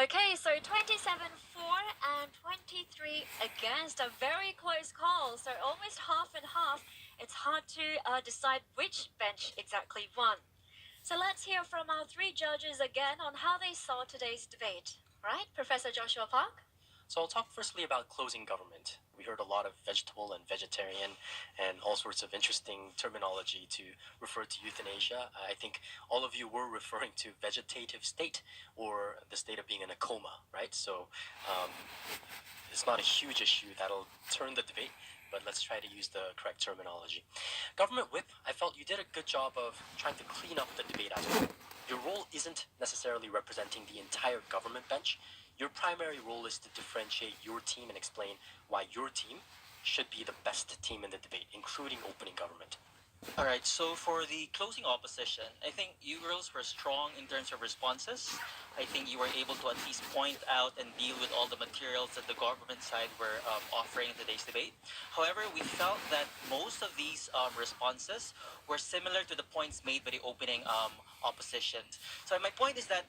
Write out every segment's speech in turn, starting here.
Okay, so 27 for and 23 against. A very close call, so almost half and half. It's hard to decide which bench exactly won. So let's hear from our three judges again on how they saw today's debate. Right, Professor Joshua Park? So I'll talk firstly about closing government. We heard a lot of vegetable and vegetarian and all sorts of interesting terminology to refer to euthanasia. I think all of you were referring to vegetative state or the state of being in a coma, right? So it's not a huge issue that'll turn the debate, but let's try to use the correct terminology. Government whip, I felt you did a good job of trying to clean up the debate as well. Your role isn't necessarily representing the entire government bench. Your primary role is to differentiate your team and explain why your team should be the best team in the debate, including opening government. All right, so for the closing opposition, I think you girls were strong in terms of responses. I think you were able to at least point out and deal with all the materials that the government side were offering in today's debate. However, we felt that most of these responses were similar to the points made by the opening opposition. So my point is that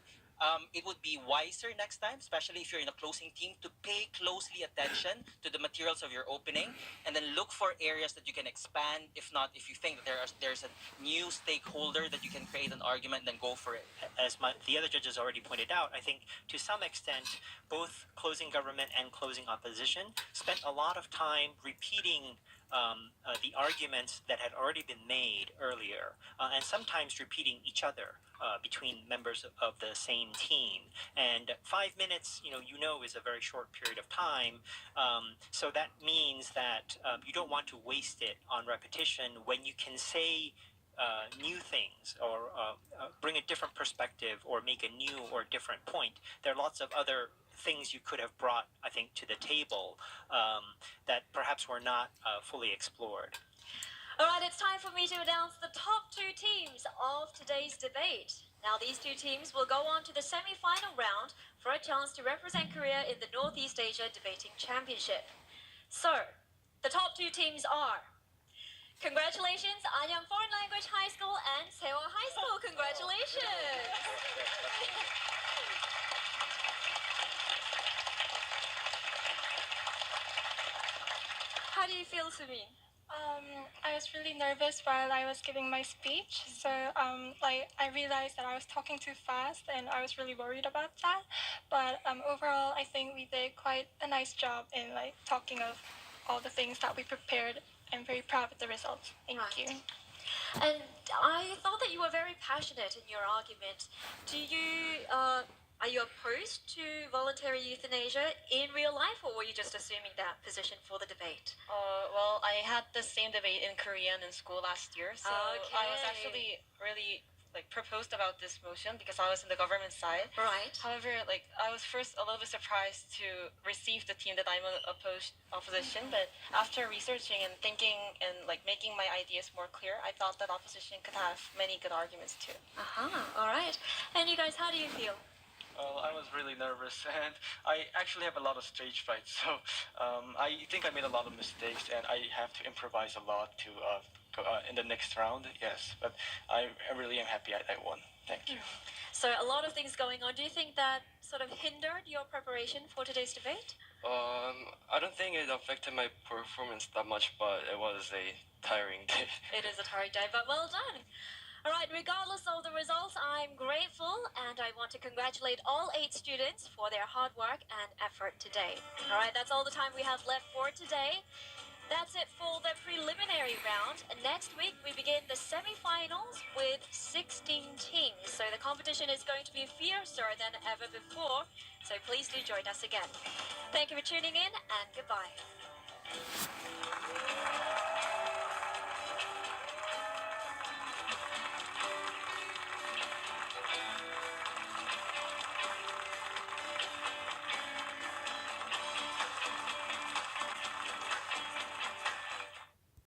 it would be wiser next time, especially if you're in a closing team, to pay closely attention to the materials of your opening and then look for areas that you can expand. If not, if you think that there's a new stakeholder that you can create an argument, then go for it. As the other judges already pointed out, I think to some extent, both closing government and closing opposition spent a lot of time repeating the arguments that had already been made earlier, and sometimes repeating each other between members of the same team. And 5 minutes, is a very short period of time. So that means that you don't want to waste it on repetition when you can say new things or bring a different perspective or make a new or different point. There are lots of other things you could have brought, I think, to the table that perhaps were not fully explored. All right, it's time for me to announce the top two teams of today's debate. Now, these two teams will go on to the semi-final round for a chance to represent Korea in the Northeast Asia Debating Championship. So, the top two teams are... Congratulations, Anyang Foreign Language High School and Sewa High School. Congratulations! How do you feel, Sumin? I was really nervous while I was giving my speech. So, I realized that I was talking too fast, and I was really worried about that. But overall, I think we did quite a nice job in talking of all the things that we prepared. I'm very proud of the results. Thank you. And I thought that you were very passionate in your argument. Are you opposed to voluntary euthanasia in real life, or were you just assuming that position for the debate? Well, I had the same debate in Korean in school last year, so Okay. I was actually really proposed about this motion because I was in the government side. Right. However, I was first a little bit surprised to receive the team that I'm opposition, but after researching and thinking and making my ideas more clear, I thought that opposition could have many good arguments too. All right. And you guys, how do you feel? I was really nervous, and I actually have a lot of stage fright, so I think I made a lot of mistakes, and I have to improvise a lot to go in the next round. Yes, but I really am happy I won. Thank you. So a lot of things going on. Do you think that sort of hindered your preparation for today's debate? I don't think it affected my performance that much, but it was a tiring day. It is a tiring day, but well done. All right, regardless of the results, I'm grateful, and I want to congratulate all 8 students for their hard work and effort today. All right, that's all the time we have left for today. That's it for the preliminary round. Next week, we begin the semi-finals with 16 teams. So the competition is going to be fiercer than ever before. So please do join us again. Thank you for tuning in, and goodbye.